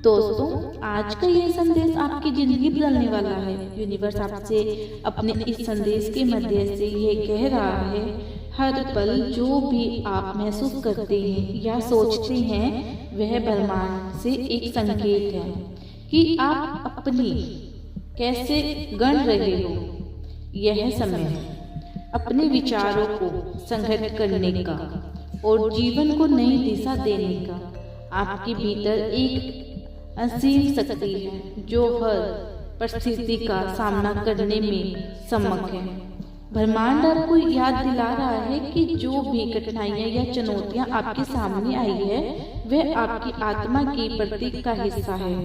दोस्तों, आज का ये संदेश आपकी जिंदगी बदलने वाला है। यूनिवर्स आपसे अपने इस संदेश के माध्यम से ये कह रहा है, हर पल जो भी आप महसूस करते हैं या सोचते हैं वह ब्रह्मांड से एक संकेत है कि आप अपनी कैसे गढ़ रहे हो। यह समय है अपने विचारों को संगठित करने का और जीवन को नई दिशा देने का। आपके भीतर एक असीम शक्ति है जो हर परिस्थिति का सामना करने में समर्थ है। ब्रह्मांड आपको याद दिला रहा है कि जो भी कठिनाइयां या चुनौतियां आपके सामने आई है वह आपकी आत्मा की प्रतीक का हिस्सा है।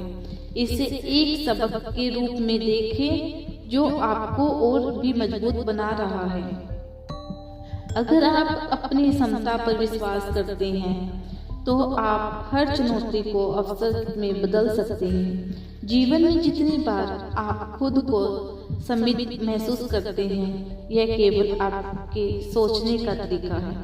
इसे एक सबक के रूप में देखें जो आपको और भी मजबूत बना रहा है। अगर आप अपनी क्षमता पर विश्वास करते हैं तो आप हर चुनौती को अवसर में बदल सकते हैं। जीवन में जितनी बार आप खुद को सीमित महसूस करते हैं, यह केवल आपके सोचने का तरीका है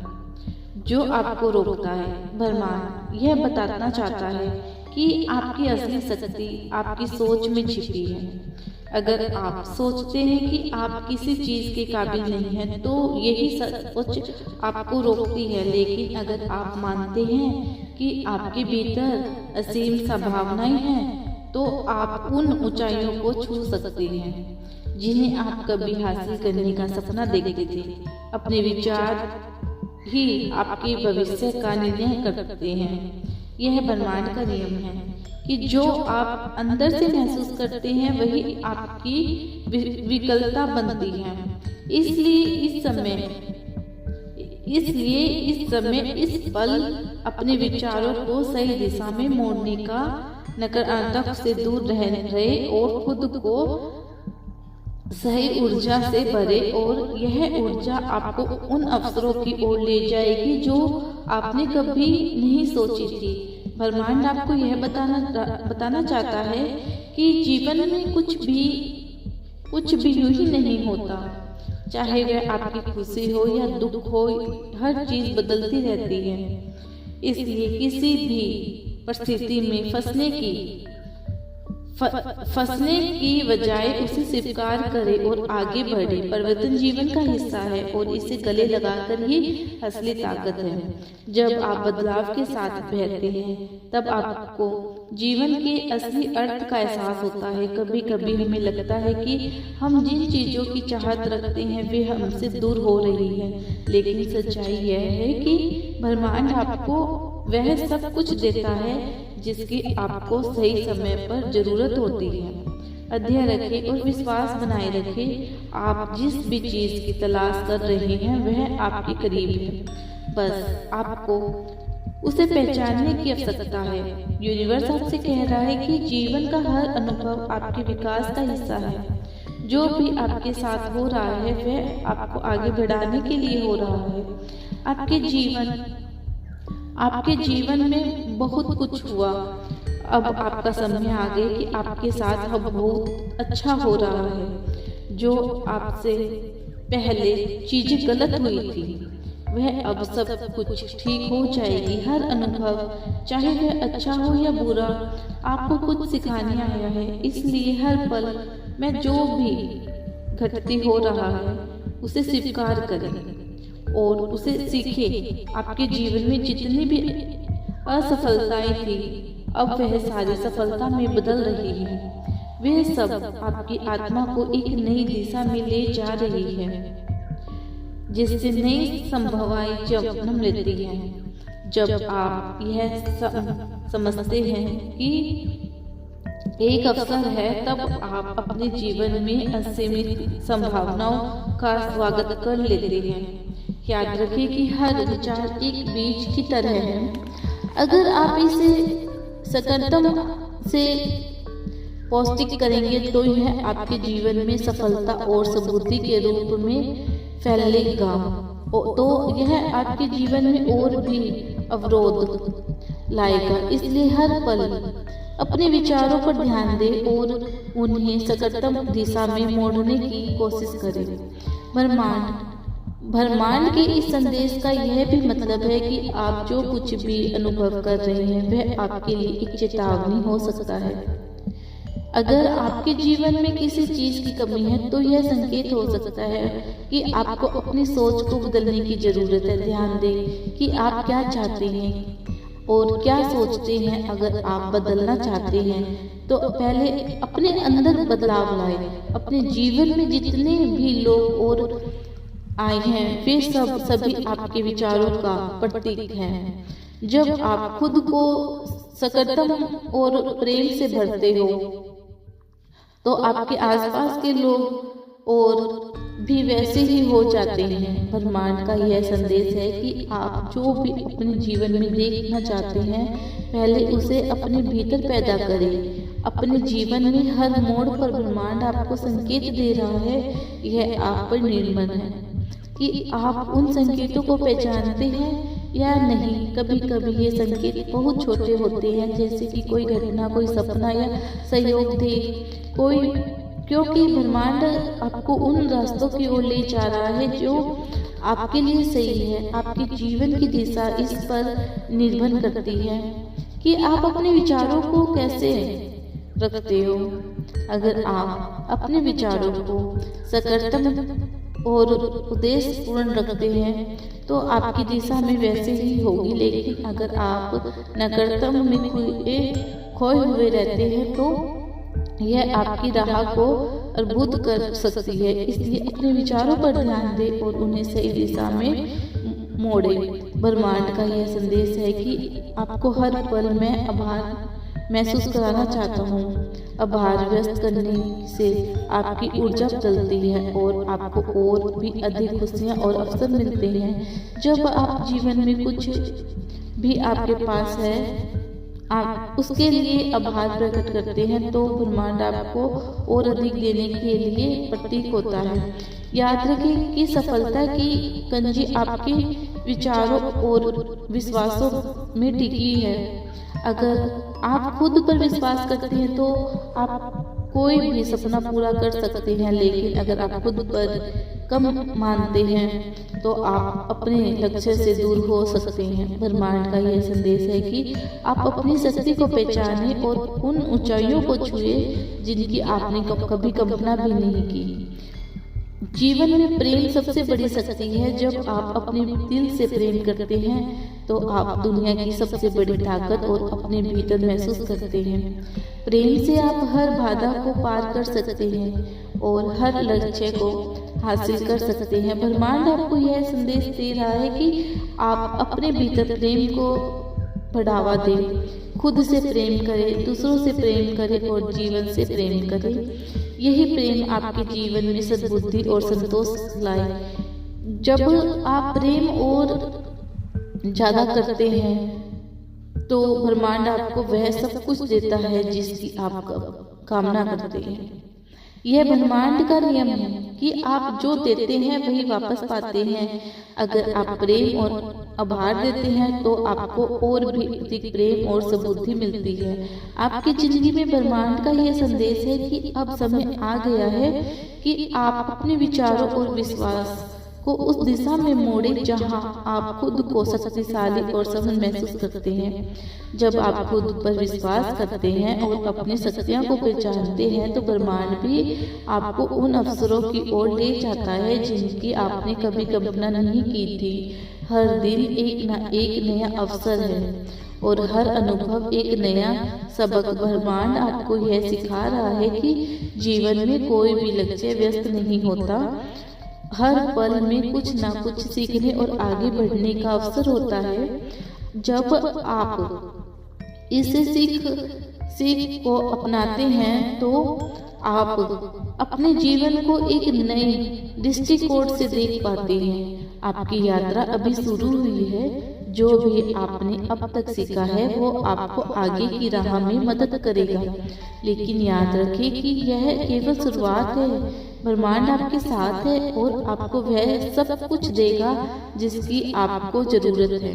जो आपको रोकता है। ब्रह्मांड यह बताना चाहता है कि आपकी असली शक्ति आपकी सोच में छिपी है। अगर आप सोचते हैं कि आप किसी चीज के काबिल नहीं हैं, तो यही सोच आपको रोकती है। लेकिन अगर आप मानते हैं कि आपके भीतर असीम संभावनाएं हैं, तो आप उन ऊंचाइयों को छू सकते हैं जिन्हें आप कभी हासिल करने का सपना देखते थे। अपने विचार ही आपके भविष्य का निर्णय करते हैं। यह ब्रह्मांड का नियम है कि जो आप अंदर से महसूस करते हैं वही आपकी विकलता बनती है। इसलिए इस समय इस पल अपने विचारों को सही दिशा में मोड़ने का, नकारात्मक से दूर रहे और खुद को सही ऊर्जा से भरे, और यह ऊर्जा आपको उन अवसरों की ओर ले जाएगी जो आपने कभी नहीं सोची थी। ब्रह्मांड आपको यह बताना चाहता है कि जीवन में कुछ भी यूं ही नहीं होता। चाहे वह आपकी खुशी हो या दुख हो, हर चीज बदलती रहती है। इसलिए किसी भी परिस्थिति में फंसने की बजाय उसे स्वीकार करें और आगे बढ़े। परिवर्तन जीवन का हिस्सा है और इसे गले लगाकर ही असली ताकत है। जब आप बदलाव के साथ बहते हैं तब आपको जीवन के असली अर्थ का एहसास होता है। कभी कभी हमें लगता है कि हम जिन चीजों की चाहत रखते हैं वे हमसे दूर हो रही है, लेकिन सच्चाई यह है कि ब्रह्मांड आपको वह सब कुछ देता है जिसकी आपको सही समय पर जरूरत होती है। अध्ययन रखें और विश्वास बनाए रखें। आप जिस भी चीज की तलाश कर रहे हैं वह आपके करीब है, बस आपको उसे पहचानने की आवश्यकता है। यूनिवर्स आपसे कह रहा है कि जीवन का हर अनुभव आपके विकास का हिस्सा है। जो भी आपके साथ हो रहा है वह आपको आगे बढ़ाने के लिए हो रहा है। आपके जीवन में बहुत कुछ हुआ, अब आपका समय आ गया कि आपके साथ अब बहुत अच्छा हो रहा है। जो आपसे पहले चीजें गलत हुई थी वह अब सब कुछ ठीक हो जाएगी। हर अनुभव, चाहे वह अच्छा हो या बुरा, आपको कुछ सिखाने आया है। इसलिए हर पल में जो भी घटती हो रहा है उसे स्वीकार करें और उसे सीखें। आपके जीवन में जितनी भी असफलताएं थी अब वह सारी सफलता में बदल रही है। वह सब आपकी आत्मा को एक नई दिशा में ले जा रही है, जिससे नई संभावनाएं जन्म लेती हैं। जब आप यह समझते हैं कि एक अवसर है, तब आप अपने जीवन में असीमित संभावनाओं का स्वागत कर लेते हैं। याद रखें कि हर विचार एक बीज की तरह है। अगर आप इसे सकारात्मक से पौष्टिक करेंगे तो यह आपके जीवन में सफलता और समृद्धि के रूप में फैलेगा। तो यह आपके जीवन में और भी अवरोध लाएगा। इसलिए हर पल अपने विचारों पर ध्यान दें और उन्हें सकारात्मक दिशा में मोड़ने की कोशिश करें। ब्रह्मांड ब्रह्मांड के इस संदेश का यह भी मतलब है कि आप जो कुछ भी अनुभव कर रहे हैं वह आपके लिए एक चेतावनी हो सकता है। अगर आपके जीवन में किसी चीज की कमी है तो यह संकेत हो सकता है कि आपको अपनी सोच को बदलने की जरूरत है। ध्यान दें कि आप क्या चाहते हैं और क्या सोचते हैं। अगर आप बदलना चाहते हैं तो पहले अपने अंदर बदलाव लाएं। अपने जीवन में जितने भी लोग और आए हैं वे सभी आपके विचारों का प्रतीक हैं। जब आप खुद को सकारात्मक और प्रेम से भरते हो तो आपके आसपास के लोग और भी वैसे ही हो जाते हैं। ब्रह्मांड का यह संदेश है कि आप जो भी अपने जीवन में देखना चाहते हैं पहले उसे अपने भीतर पैदा करें। अपने जीवन में हर मोड़ पर ब्रह्मांड आपको संकेत दे रहा है। यह आप पर निर्भर है कि आप उन संकेतों को पहचानते हैं या नहीं। कभी कभी ये संकेत बहुत छोटे होते हैं, जैसे कि कोई घटना, कोई सपना या सहयोग थे कोई, क्योंकि ब्रह्मांड आपको उन रास्तों की ओर ले जा रहा है जो आपके लिए सही है। आपके जीवन की दिशा इस पर निर्भर करती है कि आप अपने विचारों को कैसे रखते हो। अगर आप अपने विचारों को सकारात्मक और उद्देश्यपूर्ण रखते हैं तो आपकी दिशा में वैसे ही होगी। लेकिन अगर आप नकारात्मक में खोए हुए रहते हैं तो यह आपकी राह को अवरुद्ध कर सकती है। इसलिए अपने विचारों पर ध्यान दें और उन्हें सही दिशा में मोड़े। ब्रह्मांड का यह संदेश है कि आपको हर पल में आभार महसूस कराना चाहता हूँ। आभार व्यक्त करने से आपकी ऊर्जा बदलती है और आपको और भी अधिक खुशियाँ और अवसर मिलते हैं। जब आप जीवन में कुछ भी आपके पास है आप उसके लिए आभार प्रकट करते हैं तो ब्रह्मांड आपको और अधिक देने के लिए प्रतीक होता है। याद रखें कि सफलता की कुंजी आपके विचारों और विश्वासों में टिकी है। अगर आप खुद पर विश्वास करते हैं तो आप कोई भी सपना पूरा कर सकते हैं, लेकिन अगर आप खुद पर कम मानते हैं तो आप अपने लक्ष्य से दूर हो सकते हैं। ब्रह्मांड का यह संदेश है कि आप अपनी शक्ति को पहचानें और उन ऊंचाइयों को छुए जिनकी आपने कभी कल्पना भी नहीं की। जीवन में प्रेम सबसे बड़ी शक्ति है। जब आप अपने दिल से प्रेम करते हैं तो आप दुनिया की सबसे बड़ी ताकत और अपने भीतर महसूस करते हैं। प्रेम से आप हर बाधा को पार कर सकते हैं और हर लक्ष्य को हासिल कर सकते हैं। ब्रह्मांड आपको यह संदेश दे रहा है कि आप अपने भीतर प्रेम को बढ़ावा दें। खुद से प्रेम करें, दूसरों से प्रेम करें और जीवन से प्रेम करें। यही प्रेम आपके जीवन में सद्बुद्धि और संतोष लाए। जब आप प्रेम और ज्यादा करते हैं तो ब्रह्मांड आपको वह सब कुछ देता है जिसकी आप कामना करते हैं। यह ब्रह्मांड का नियम है कि आप जो देते हैं वही वापस पाते हैं। अगर आप प्रेम और आभार देते हैं तो आपको और भी अधिक प्रेम और सद्बुद्धि मिलती है। आपकी जिंदगी में ब्रह्मांड का यह संदेश है कि अब समय आ गया है कि आप अपने विचारों और विश्वास को उस दिशा में मोड़े जहां आप खुद को शक्तिशाली और सफल महसूस करते हैं। जब आप खुद पर विश्वास करते हैं और अपनी शक्तियों को पहचानते हैं तो ब्रह्मांड भी आपको उन अवसरों की ओर ले जाता है जिनकी आपने कभी कल्पना नहीं की थी। हर दिन एक नया अवसर है और हर अनुभव एक नया सबक। ब्रह्मांड आपको यह सिखा रहा है कि जीवन में कोई भी लक्ष्य व्यस्त नहीं होता। हर पल में कुछ ना कुछ सीखने और आगे बढ़ने का अवसर होता है। जब आप इसे सीख को अपनाते हैं तो आप अपने जीवन को एक नए दृष्टिकोण से देख पाते हैं। आपकी यात्रा अभी शुरू हुई है। जो भी आपने अब तक सीखा है वो आपको आगे की राह में मदद करेगा, लेकिन याद रखें कि यह केवल शुरुआत है। ब्रह्मांड आपके साथ है और आपको वह सब कुछ देगा जिसकी आपको जरूरत है।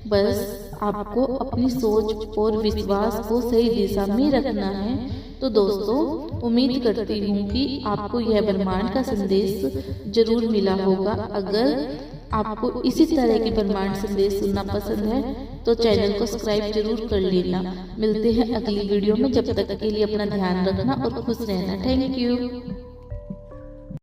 बस आपको अपनी सोच और विश्वास को सही दिशा में रखना है। तो दोस्तों उम्मीद करती हूँ कि आपको यह ब्रह्मांड का संदेश जरूर मिला होगा। अगर आपको इसी तरह के ब्रह्मांड संदेश सुनना पसंद है तो चैनल को सब्सक्राइब जरूर कर लेना। मिलते हैं अगली वीडियो में, जब तक के लिए अपना ध्यान रखना और खुश रहना। Thank you.